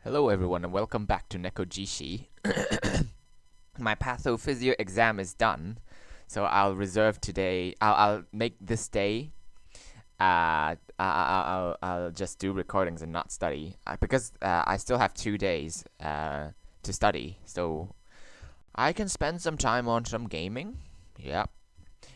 Hello everyone and welcome back to Nekojishi. My pathophysio exam is done, so I'll reserve today. I'll make this day. I'll just do recordings and not study because I still have 2 days to study, so I can spend some time on some gaming. Yep.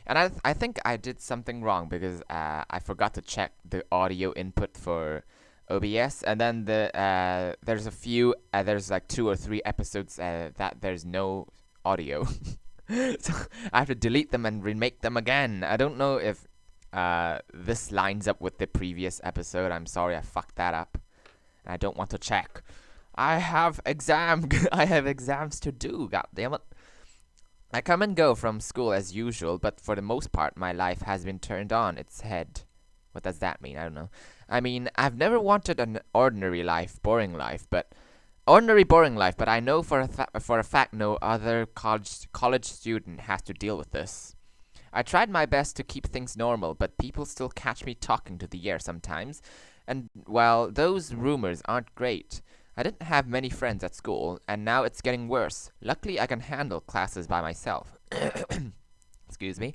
And I think I did something wrong because I forgot to check the audio input for OBS, and then there's a few there's like 2 or 3 episodes that there's no audio, so I have to delete them and remake them again. I don't know if this lines up with the previous episode. I'm sorry I fucked that up. I don't want to check. I have exams to do. God damn it. I come and go from school as usual, but for the most part, my life has been turned on its head. What does that mean? I don't know. I mean, I've never wanted an ordinary, boring life, but I know for a fact no other college student has to deal with this. I tried my best to keep things normal, but people still catch me talking to the air sometimes, and well, those rumors aren't great. I didn't have many friends at school, and now it's getting worse. Luckily, I can handle classes by myself. Excuse me.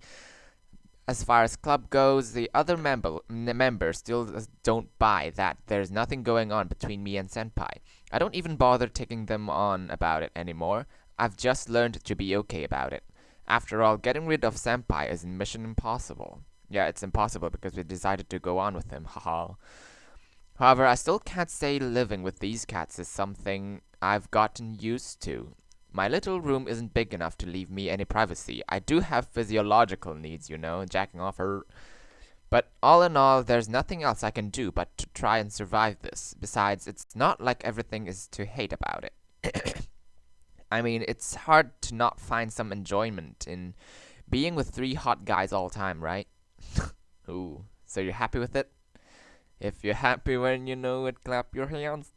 As far as club goes, the other members still don't buy that there's nothing going on between me and Senpai. I don't even bother taking them on about it anymore. I've just learned to be okay about it. After all, getting rid of Senpai is mission impossible. Yeah, it's impossible because we decided to go on with him, haha. However, I still can't say living with these cats is something I've gotten used to. My little room isn't big enough to leave me any privacy. I do have physiological needs, jacking off her. But all in all, there's nothing else I can do but to try and survive this. Besides, it's not like everything is to hate about it. I mean, it's hard to not find some enjoyment in being with 3 hot guys all the time, right? Ooh, so you're happy with it? If you're happy when you know it, clap your hands.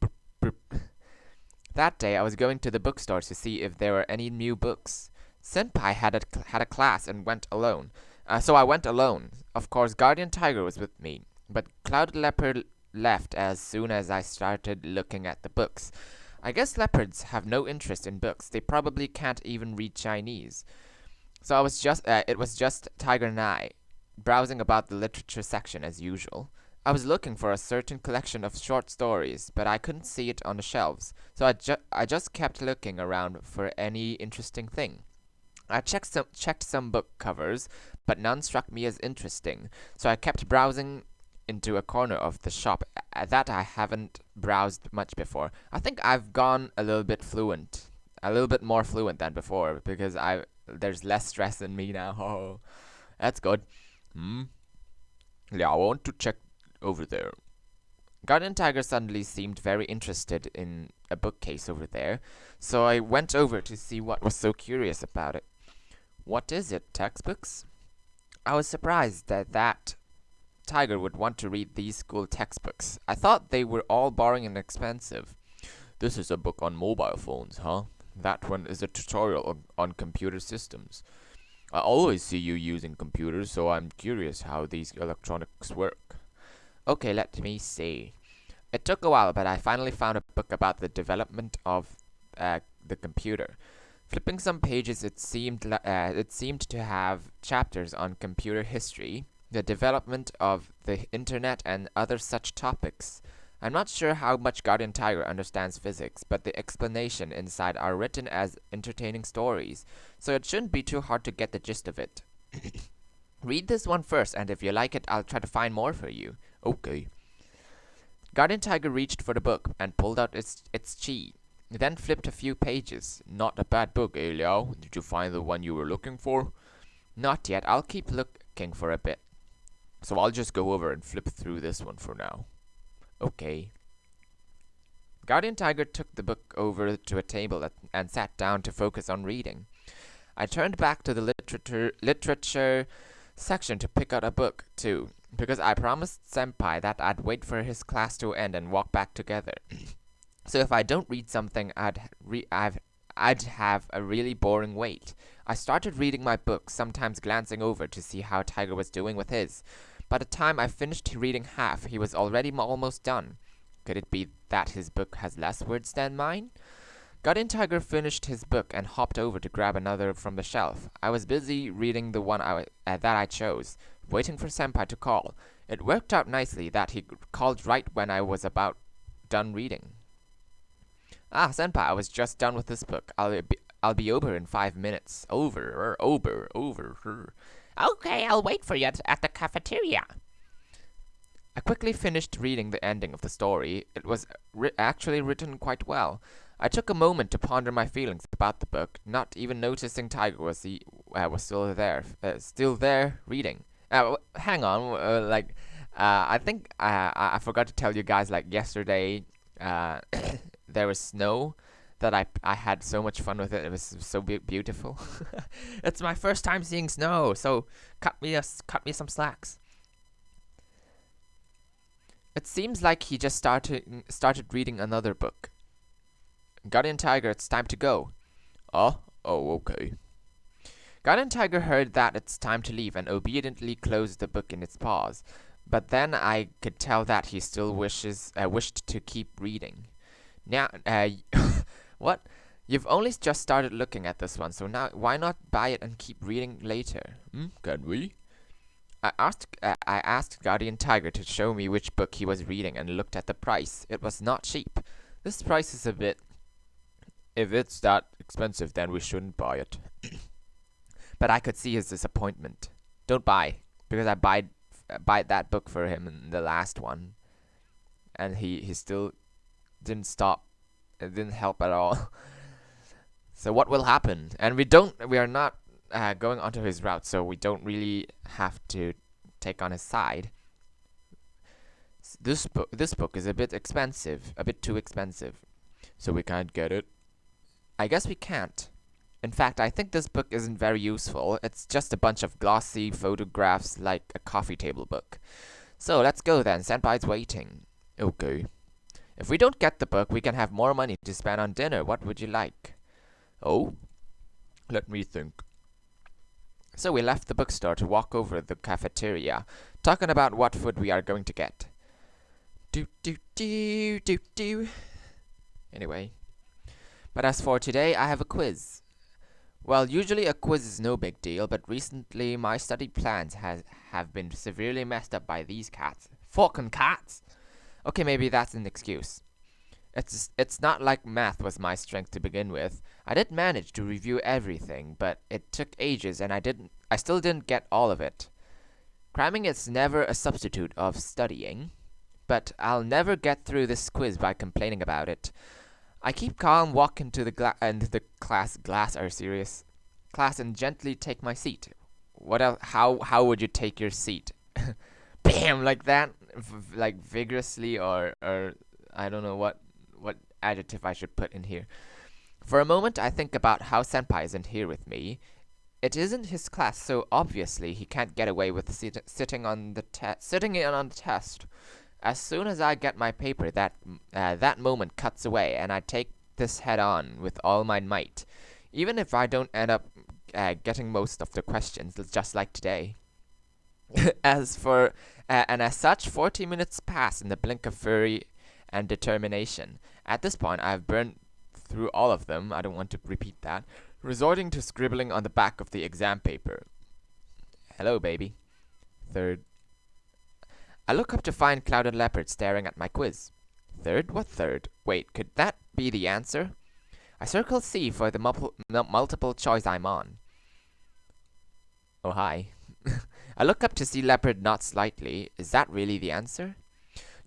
That day, I was going to the bookstore to see if there were any new books. Senpai had a class and went alone. So I went alone. Of course, Guardian Tiger was with me, but Cloud Leopard left as soon as I started looking at the books. I guess leopards have no interest in books. They probably can't even read Chinese. So it was just Tiger and I, browsing about the literature section as usual. I was looking for a certain collection of short stories, but I couldn't see it on the shelves, so I just kept looking around for any interesting thing. I checked some book covers, but none struck me as interesting, so I kept browsing into a corner of the shop that I haven't browsed much before. I think I've gone a little bit more fluent than before, because there's less stress in me now. Oh, that's good. Yeah, I want to check over there. Guardian Tiger suddenly seemed very interested in a bookcase over there, so I went over to see what was so curious about it. What is it, textbooks? I was surprised that Tiger would want to read these school textbooks. I thought they were all boring and expensive. This is a book on mobile phones, huh? That one is a tutorial on computer systems. I always see you using computers, so I'm curious how these electronics work. Okay, let me see. It took a while, but I finally found a book about the development of the computer. Flipping some pages, it seemed to have chapters on computer history, the development of the internet, and other such topics. I'm not sure how much Guardian Tiger understands physics, but the explanation inside are written as entertaining stories, so it shouldn't be too hard to get the gist of it. Read this one first, and if you like it, I'll try to find more for you. Okay. Guardian Tiger reached for the book and pulled out its chi. Then flipped a few pages. Not a bad book, eh, Liao? Did you find the one you were looking for? Not yet. I'll keep looking for a bit. So I'll just go over and flip through this one for now. Okay. Guardian Tiger took the book over to a table and sat down to focus on reading. I turned back to the literature section to pick out a book, too, because I promised Senpai that I'd wait for his class to end and walk back together. So if I don't read something, I'd have a really boring wait. I started reading my book, sometimes glancing over to see how Tiger was doing with his. By the time I finished reading half, he was already almost done. Could it be that his book has less words than mine. Guardian Tiger finished his book and hopped over to grab another from the shelf. I was busy reading the one that I chose, waiting for Senpai to call. It worked out nicely that he called right when I was about done reading. Ah, Senpai, I was just done with this book. I'll be over in 5 minutes. Over. Okay, I'll wait for you at the cafeteria. I quickly finished reading the ending of the story. It was actually written quite well. I took a moment to ponder my feelings about the book, not even noticing Tiger was still there reading. Hang on, I think I forgot to tell you guys, like, yesterday, there was snow that I had so much fun with it. It was so beautiful. It's my first time seeing snow, so cut me some slacks. It seems like he just started reading another book. Guardian Tiger, it's time to go. Oh, okay. Guardian Tiger heard that it's time to leave and obediently closed the book in its paws. But then I could tell that he still wished to keep reading. Now, what? You've only just started looking at this one, so now why not buy it and keep reading later? Can we? I asked Guardian Tiger to show me which book he was reading and looked at the price. It was not cheap. This price is a bit... If it's that expensive, then we shouldn't buy it. But I could see his disappointment. Don't buy, because I buy that book for him in the last one, and he still didn't stop. It didn't help at all. So what will happen? And we are not going onto his route, so we don't really have to take on his side. This book is a bit expensive, a bit too expensive, so we can't get it. I guess we can't. In fact, I think this book isn't very useful. It's just a bunch of glossy photographs like a coffee table book. So let's go then. Senpai's waiting. Okay. If we don't get the book, we can have more money to spend on dinner. What would you like? Oh? Let me think. So we left the bookstore to walk over the cafeteria, talking about what food we are going to get. Anyway. But as for today, I have a quiz. Well, usually a quiz is no big deal, but recently my study plans have been severely messed up by these cats. Fucking cats! Okay, maybe that's an excuse. It's not like math was my strength to begin with. I did manage to review everything, but it took ages and I still didn't get all of it. Cramming is never a substitute of studying, but I'll never get through this quiz by complaining about it. I keep calm, walk into the class and gently take my seat. What else? How would you take your seat? Bam, like that, like vigorously, or I don't know what adjective I should put in here. For a moment, I think about how Senpai isn't here with me. It isn't his class, so obviously he can't get away with sitting in on the test. As soon as I get my paper, that moment cuts away, and I take this head on with all my might, even if I don't end up getting most of the questions, just like today. And as such, 40 minutes pass in the blink of fury and determination. At this point, I have burned through all of them. I don't want to repeat that. Resorting to scribbling on the back of the exam paper. Hello, baby. Third. I look up to find Clouded Leopard staring at my quiz. Third? What third? Wait, could that be the answer? I circle C for the multiple choice I'm on. Oh, hi. I look up to see Leopard nod slightly. Is that really the answer?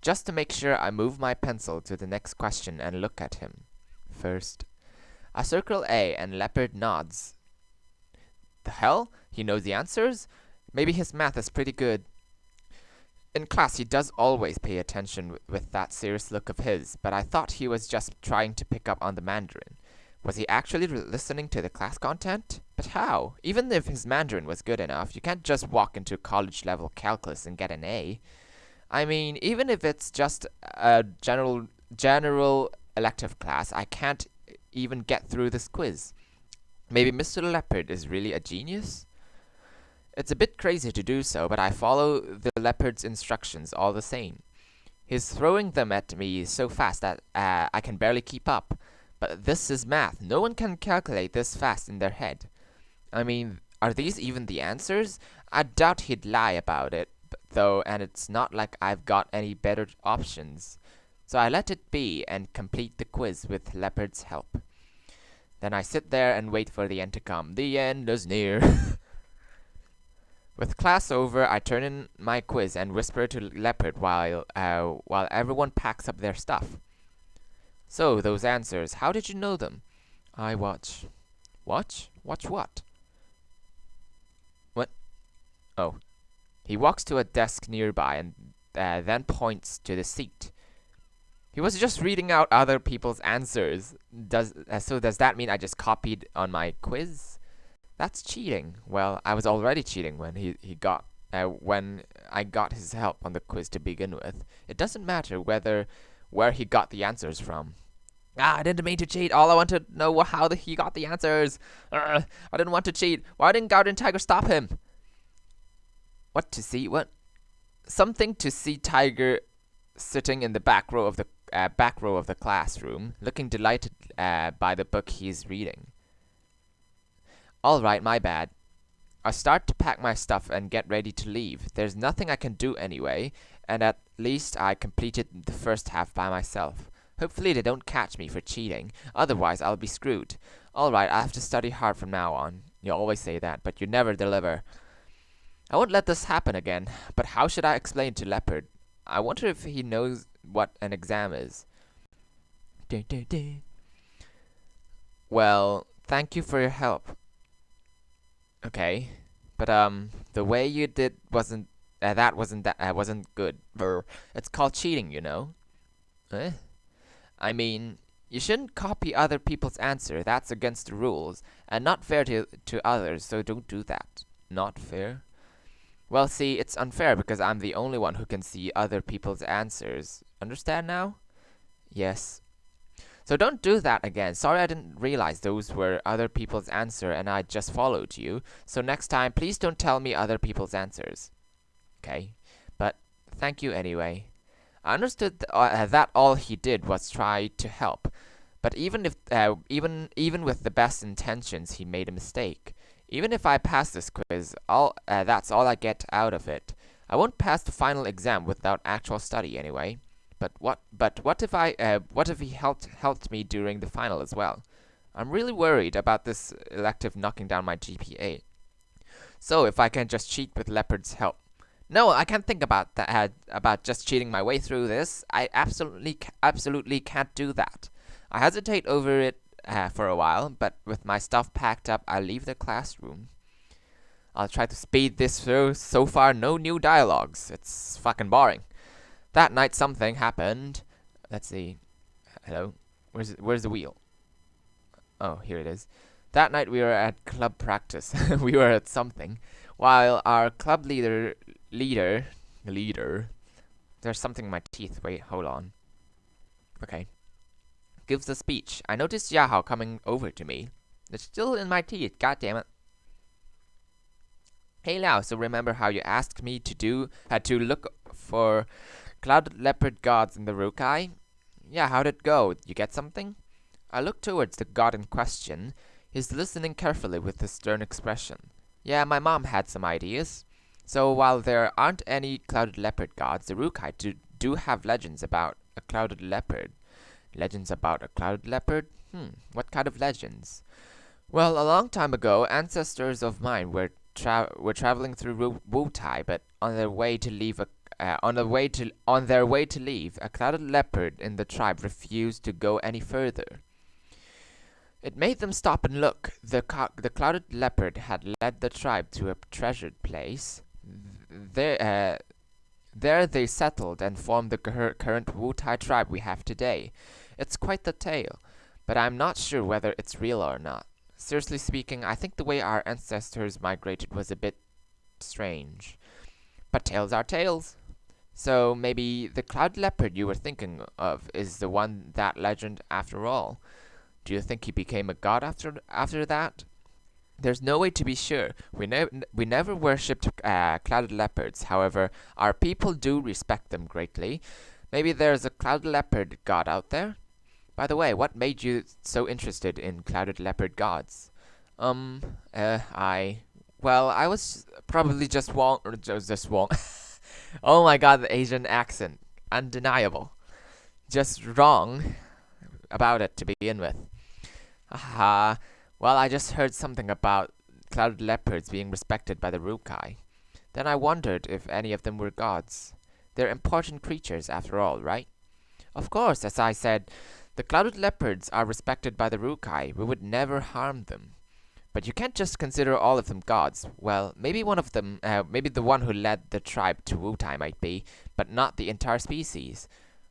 Just to make sure, I move my pencil to the next question and look at him. First. I circle A and Leopard nods. The hell? He knows the answers? Maybe his math is pretty good. In class, he does always pay attention with that serious look of his, but I thought he was just trying to pick up on the Mandarin. Was he actually listening to the class content? But how? Even if his Mandarin was good enough, you can't just walk into college-level calculus and get an A. I mean, even if it's just a general elective class, I can't even get through this quiz. Maybe Mr. Leopard is really a genius? It's a bit crazy to do so, but I follow the Leopard's instructions all the same. He's throwing them at me so fast that I can barely keep up. But this is math. No one can calculate this fast in their head. I mean, are these even the answers? I doubt he'd lie about it, though, and it's not like I've got any better options. So I let it be and complete the quiz with Leopard's help. Then I sit there and wait for the end to come. The end is near. With class over, I turn in my quiz and whisper to Leopard while everyone packs up their stuff. So, those answers, how did you know them? I watch. Watch? Watch what? What? Oh. He walks to a desk nearby and then points to the seat. He was just reading out other people's answers. So does that mean I just copied on my quiz? That's cheating. Well, I was already cheating when when I got his help on the quiz to begin with. It doesn't matter where he got the answers from. I didn't mean to cheat. All I want to know how he got the answers. I didn't want to cheat. Why didn't Guardian Tiger stop him? What to see? What? Something to see Tiger sitting in the back row of the classroom, looking delighted by the book he's reading. All right, my bad. I start to pack my stuff and get ready to leave. There's nothing I can do anyway, and at least I completed the first half by myself. Hopefully they don't catch me for cheating, otherwise I'll be screwed. All right, I have to study hard from now on. You always say that, but you never deliver. I won't let this happen again, but how should I explain to Leopard? I wonder if he knows what an exam is. Well, thank you for your help. Okay, but the way you did wasn't good. It's called cheating, you know. Eh? I mean, you shouldn't copy other people's answer. That's against the rules and not fair to others. So don't do that. Not fair. Well, see, it's unfair because I'm the only one who can see other people's answers. Understand now? Yes. So don't do that again. Sorry I didn't realize those were other people's answer and I just followed you. So next time, please don't tell me other people's answers. Okay. But thank you anyway. I understood that all he did was try to help. But even with the best intentions, he made a mistake. Even if I pass this quiz, that's all I get out of it. I won't pass the final exam without actual study anyway. But what if he helped me during the final as well? I'm really worried about this elective knocking down my GPA. So if I can just cheat with Leopard's help. No, I can't think about that. About just cheating my way through this. I absolutely can't do that. I hesitate over it for a while, but with my stuff packed up, I leave the classroom. I'll try to speed this through. So far, no new dialogues. It's fucking boring. That night, something happened. Let's see. Hello? Where's the wheel? Oh, here it is. That night, we were at club practice. We were at something. While our club leader... There's something in my teeth. Wait, hold on. Okay. Gives a speech. I noticed Yahoo coming over to me. It's still in my teeth. God damn it. Hey Lao, so remember how you asked me to look for clouded leopard gods in the Rukai? Yeah, how'd it go? You get something? I look towards the god in question. He's listening carefully with a stern expression. Yeah, my mom had some ideas. So while there aren't any clouded leopard gods, the Rukai do have legends about a clouded leopard. Legends about a clouded leopard? What kind of legends? Well, a long time ago, ancestors of mine were traveling through Wutai, but on their way to leave, a clouded leopard in the tribe refused to go any further. It made them stop and look. The clouded leopard had led the tribe to a treasured place. There they settled and formed the current Wutai tribe we have today. It's quite the tale, but I'm not sure whether it's real or not. Seriously speaking, I think the way our ancestors migrated was a bit strange. But tales are tales. So maybe the cloud leopard you were thinking of is the one, that legend after all. Do you think he became a god after that? There's no way to be sure. We never worshipped clouded leopards. However, our people do respect them greatly. Maybe there's a clouded leopard god out there? By the way, what made you so interested in clouded leopard gods? Um, I... Well, I was probably just wrong, or just wrong. Oh my god, the Asian accent. Undeniable. Just wrong about it to begin with. Haha. Well, I just heard something about clouded leopards being respected by the Rukai. Then I wondered if any of them were gods. They're important creatures, after all, right? Of course, as I said, the clouded leopards are respected by the Rukai. We would never harm them. But you can't just consider all of them gods. Well, maybe one of them, maybe the one who led the tribe to Wutai might be, but not the entire species.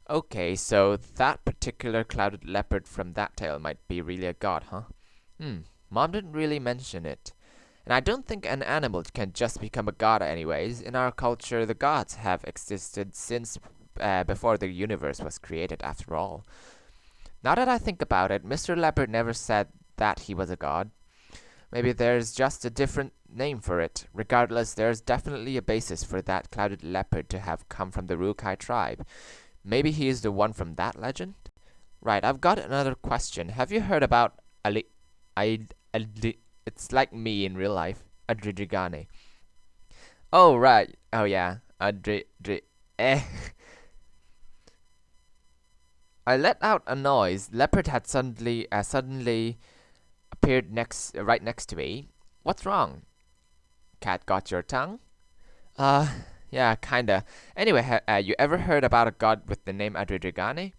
Okay, so that particular clouded leopard from that tale might be really a god, huh? Mom didn't really mention it. And I don't think an animal can just become a god anyways. In our culture, the gods have existed since before the universe was created, after all. Now that I think about it, Mr. Leopard never said that he was a god. Maybe there's just a different name for it. Regardless, there's definitely a basis for that clouded leopard to have come from the Rukai tribe. Maybe he is the one from that legend? Right, I've got another question. Have you heard about it's like me in real life, Adridrigane. Oh, right. Oh, yeah. I let out a noise. Leopard had suddenly appeared right next to me. What's wrong? Cat got your tongue? Yeah, kinda. Anyway, you ever heard about a god with the name Adridrigane?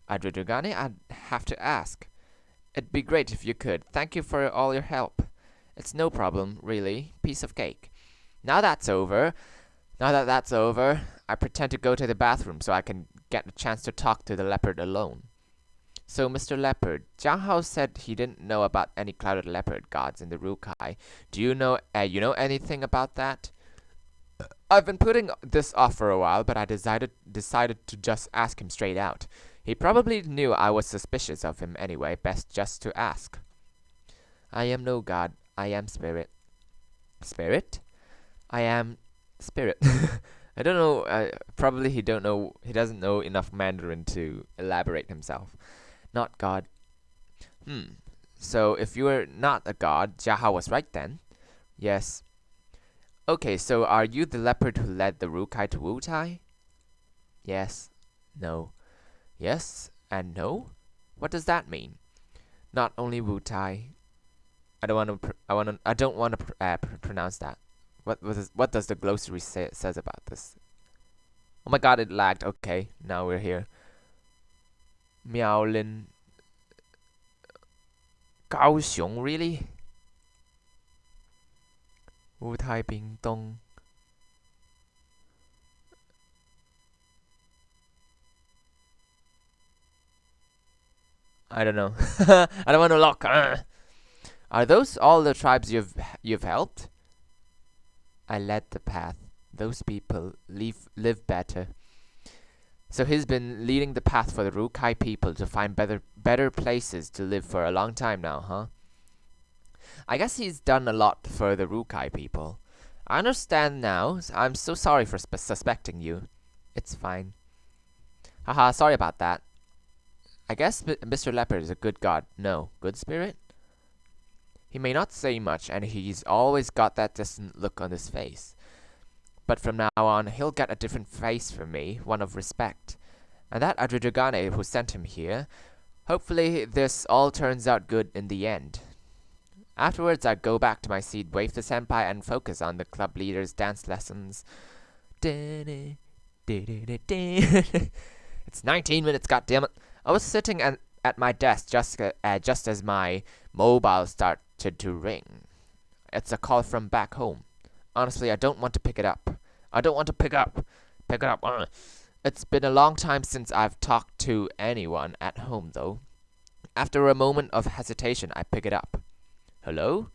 Adridrigane? I'd have to ask. It'd be great if you could. Thank you for all your help. It's no problem, really. Piece of cake. Now that that's over, I pretend to go to the bathroom so I can get a chance to talk to the leopard alone. So, Mr. Leopard, Jiahao said he didn't know about any clouded leopard gods in the Rukai. Do you know anything about that? I've been putting this off for a while, but I decided to just ask him straight out. He probably knew I was suspicious of him anyway, best just to ask. I am no god, I am spirit. Spirit? I am spirit. I don't know, probably he doesn't know enough Mandarin to elaborate himself. Not god. So if you were not a god, Jiahao was right then? Yes. Okay, so are you the leopard who led the Rukai to Wutai? Yes. No. Yes and no? What does that mean? Not only Wutai. I don't want to pronounce that. What does the glossary says about this? Oh my god, it lagged. Okay, now we're here. Miaolin. Kaohsiung, really? Wutai Pingdong. I don't know. I don't want to look. Are those all the tribes you've helped? I led the path. Those people live better. So he's been leading the path for the Rukai people to find better places to live for a long time now, huh? I guess he's done a lot for the Rukai people. I understand now. I'm so sorry for suspecting you. It's fine. Haha, sorry about that. I guess Mr. Leopard is a good god. No, good spirit? He may not say much, and he's always got that distant look on his face. But from now on, he'll get a different face from me, one of respect. And that Adridrigane who sent him here, hopefully this all turns out good in the end. Afterwards, I go back to my seat, wave to Senpai, and focus on the club leader's dance lessons. It's 19 minutes, goddammit. I was sitting at my desk just as my mobile started to ring. It's a call from back home. Honestly, I don't want to pick it up. Pick it up. It's been a long time since I've talked to anyone at home, though. After a moment of hesitation, I pick it up. Hello?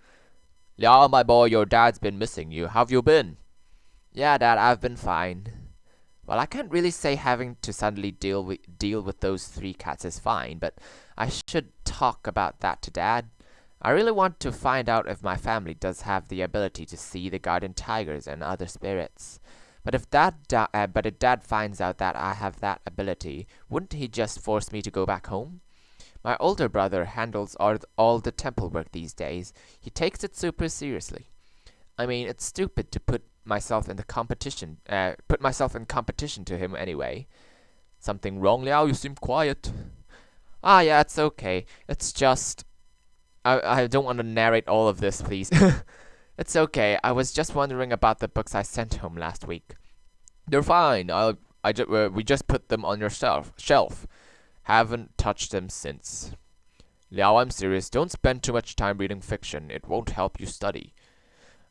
Yeah, my boy, your dad's been missing you. How've you been? Yeah, Dad, I've been fine. Well, I can't really say having to suddenly deal with those 3 cats is fine, but I should talk about that to Dad. I really want to find out if my family does have the ability to see the guardian tigers and other spirits. But if Dad finds out that I have that ability, wouldn't he just force me to go back home? My older brother handles all the temple work these days. He takes it super seriously. I mean, it's stupid to put myself in competition to him anyway. Something wrong, Liao? You seem quiet. Ah, yeah, it's okay. It's just... I don't want to narrate all of this, please. It's okay. I was just wondering about the books I sent home last week. They're fine. We just put them on your shelf. Haven't touched them since. Liao, I'm serious. Don't spend too much time reading fiction. It won't help you study.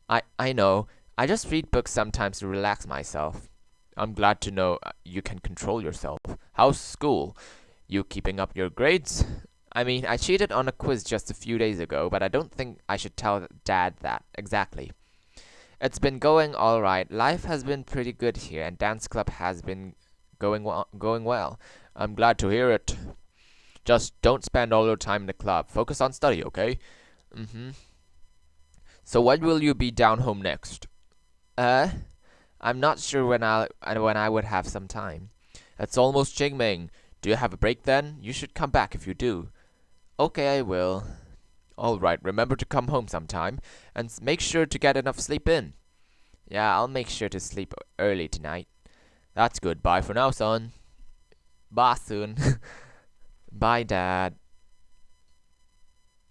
I know. I just read books sometimes to relax myself. I'm glad to know you can control yourself. How's school? You keeping up your grades? I mean, I cheated on a quiz just a few days ago, but I don't think I should tell Dad that exactly. It's been going all right. Life has been pretty good here, and dance club has been going well. I'm glad to hear it. Just don't spend all your time in the club. Focus on study, okay? Mm-hmm. So when will you be down home next? I'm not sure when I would have some time. It's almost Qingming. Do you have a break then? You should come back if you do. Okay, I will. Alright, remember to come home sometime, and make sure to get enough sleep in. Yeah, I'll make sure to sleep early tonight. That's good. Bye for now, son. Bye soon. Bye, Dad.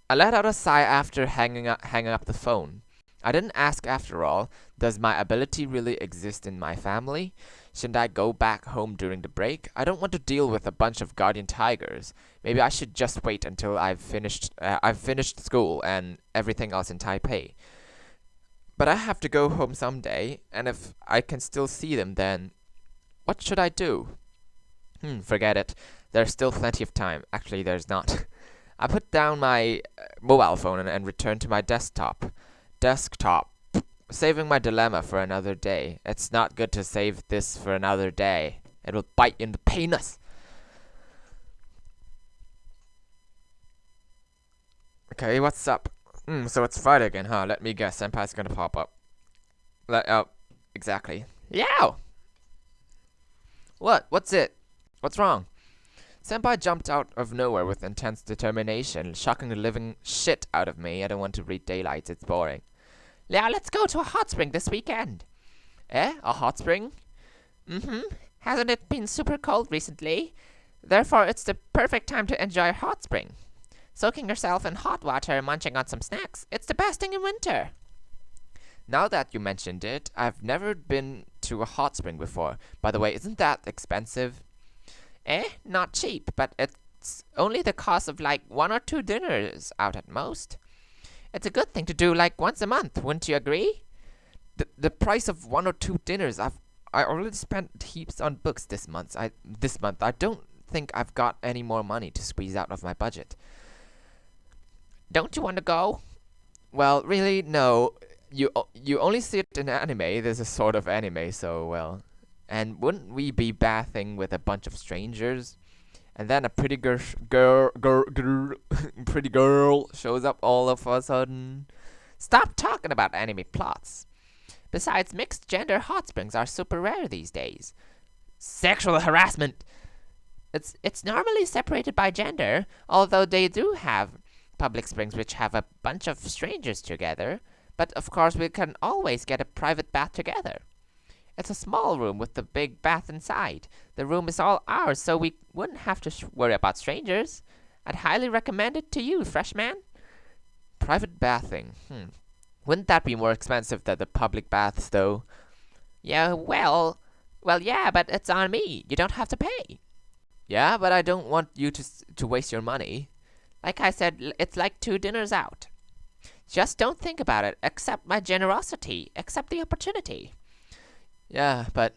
I let out a sigh after hanging up the phone. I didn't ask after all. Does my ability really exist in my family? Shouldn't I go back home during the break? I don't want to deal with a bunch of guardian tigers. Maybe I should just wait until I've finished school and everything else in Taipei. But I have to go home someday, and if I can still see them then, what should I do? Forget it. There's still plenty of time. Actually, there's not. I put down my mobile phone and returned to my desktop, saving my dilemma for another day. It's not good to save this for another day. It will bite you in the penis. Okay, what's up? So it's Friday again, huh? Let me guess. Senpai's gonna pop up. Exactly. Yow! What? What's it? What's wrong? Senpai jumped out of nowhere with intense determination, shocking the living shit out of me. I don't want to read daylights, it's boring. Now let's go to a hot spring this weekend. Eh? A hot spring? Mm-hmm. Hasn't it been super cold recently? Therefore, it's the perfect time to enjoy a hot spring. Soaking yourself in hot water and munching on some snacks. It's the best thing in winter. Now that you mentioned it, I've never been to a hot spring before. By the way, isn't that expensive? Not cheap, but it's only the cost of like 1 or 2 dinners out at most. It's a good thing to do like once a month, wouldn't you agree? The price of 1 or 2 dinners, I already spent heaps on books this month. I don't think I've got any more money to squeeze out of my budget. Don't you want to go? Well, really, no. You only see it in anime. There's a sort of anime, so well. And wouldn't we be bathing with a bunch of strangers? And then a pretty pretty girl shows up all of a sudden. Stop talking about anime plots. Besides, mixed gender hot springs are super rare these days. Sexual harassment. It's normally separated by gender, although they do have public springs which have a bunch of strangers together. But of course, we can always get a private bath together. It's a small room with a big bath inside. The room is all ours, so we wouldn't have to worry about strangers. I'd highly recommend it to you, freshman. Private bathing. Wouldn't that be more expensive than the public baths, though? Yeah, well, yeah, but it's on me. You don't have to pay. Yeah, but I don't want you to waste your money. Like I said, it's like 2 dinners out. Just don't think about it. Accept my generosity. Accept the opportunity. Yeah, but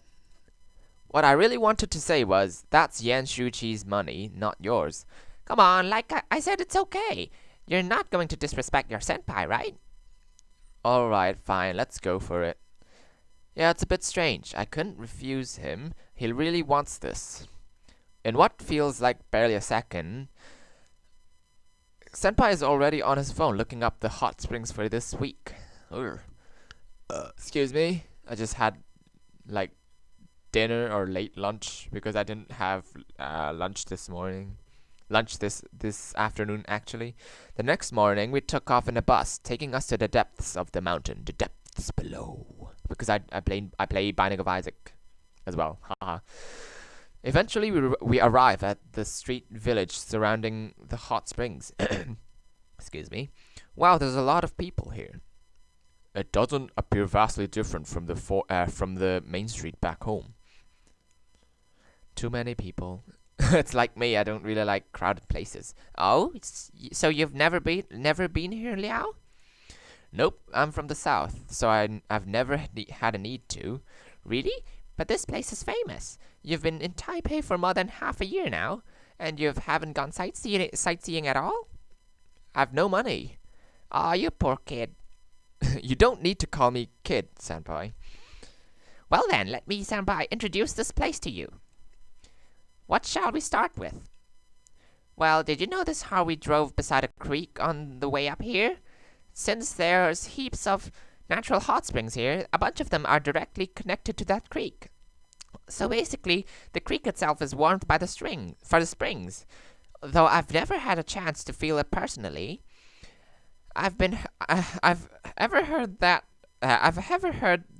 what I really wanted to say was, that's Yan Shuqi's money, not yours. Come on, like I said, it's okay. You're not going to disrespect your senpai, right? Alright, fine, let's go for it. Yeah, it's a bit strange. I couldn't refuse him. He really wants this. In what feels like barely a second, senpai is already on his phone looking up the hot springs for this week. Excuse me, I just had like dinner or late lunch because I didn't have lunch this afternoon actually. The next morning we took off in a bus, taking us to the depths of the mountain, the depths below. Because I play Binding of Isaac as well. Haha. Eventually we arrive at the street village surrounding the hot springs. Excuse me. Wow, there's a lot of people here. It doesn't appear vastly different from the main street back home. Too many people. It's like me. I don't really like crowded places. Oh, so you've never been here, Liao? Nope, I'm from the south, so I've never had a need to. Really? But this place is famous. You've been in Taipei for more than half a year now, and you haven't gone sightseeing at all? I've no money. Aw, you poor kid. You don't need to call me kid, Senpai. Well then, let me, Senpai, introduce this place to you. What shall we start with? Well, did you notice how we drove beside a creek on the way up here? Since there's heaps of natural hot springs here, a bunch of them are directly connected to that creek. So basically, the creek itself is warmed by the springs. Though I've never had a chance to feel it personally, I've ever heard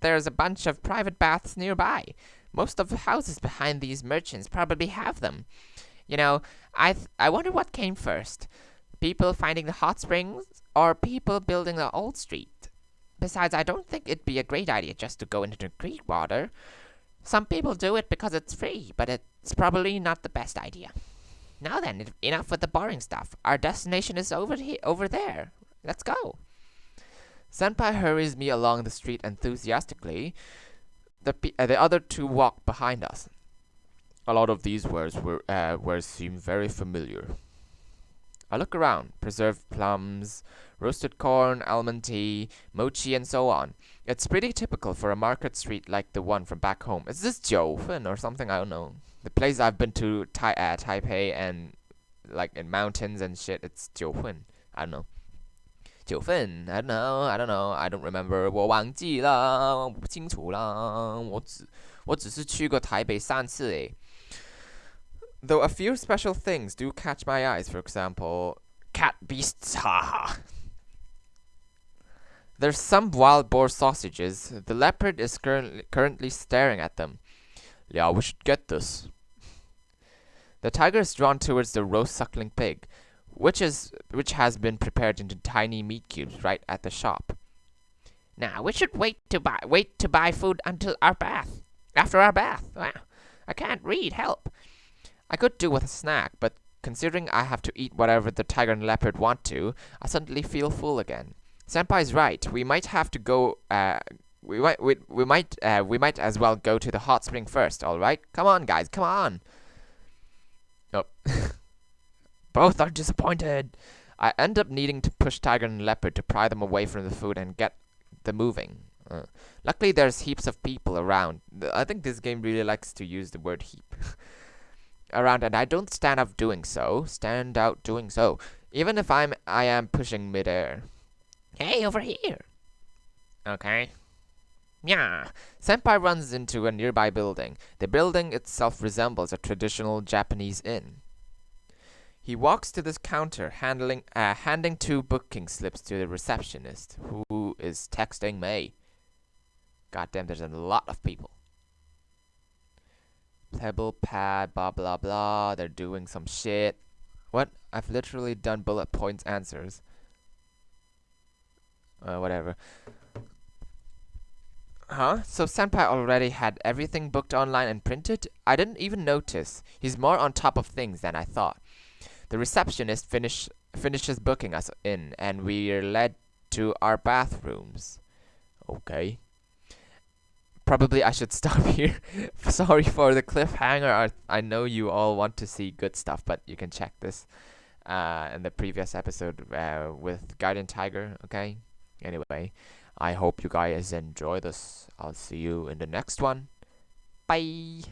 there's a bunch of private baths nearby. Most of the houses behind these merchants probably have them. You know, I wonder what came first. People finding the hot springs or people building the old street. Besides, I don't think it'd be a great idea just to go into the creek water. Some people do it because it's free, but it's probably not the best idea. Now then, enough with the boring stuff. Our destination is over there. Let's go. Senpai hurries me along the street enthusiastically. The other two walk behind us. A lot of these words seem very familiar. I look around. Preserved plums, roasted corn, almond tea, mochi, and so on. It's pretty typical for a market street like the one from back home. Is this Jiufen or something? I don't know. The place I've been to, Taipei, and like in mountains and shit, it's Jiufen. I don't know. Jiufen, I don't know. I don't remember. 我忘记了，我不清楚啦。我只是去过台北3次诶。Though a few special things do catch my eyes, for example, cat beasts, haha. There's some wild boar sausages. The leopard is currently staring at them. Yeah, we should get this. The tiger is drawn towards the roast suckling pig, which has been prepared into tiny meat cubes right at the shop. Now we should wait to buy food until after our bath. Wow, I can't read. Help. I could do with a snack, but considering I have to eat whatever the tiger and leopard want to, I suddenly feel full again. Senpai's right. We might have to go. We might as well go to the hot spring first. All right, come on, guys, come on. Oh, both are disappointed. I end up needing to push tiger and leopard to pry them away from the food and get them moving. Luckily, there's heaps of people around. I think this game really likes to use the word heap. Around, and I don't stand out doing so, even if I am pushing midair. Hey, over here. Okay. Yeah. Senpai runs into a nearby building. The building itself resembles a traditional Japanese inn. He walks to this counter, handing 2 booking slips to the receptionist, who is texting me. Goddamn, there's a lot of people. Pebble pad, blah blah blah. They're doing some shit. What? I've literally done bullet points answers. Whatever. Huh? So Senpai already had everything booked online and printed? I didn't even notice. He's more on top of things than I thought. The receptionist finishes booking us in, and we're led to our bathrooms. Okay. Probably I should stop here. Sorry for the cliffhanger. I know you all want to see good stuff, but you can check this in the previous episode with Guardian Tiger, okay? Anyway, I hope you guys enjoy this. I'll see you in the next one. Bye!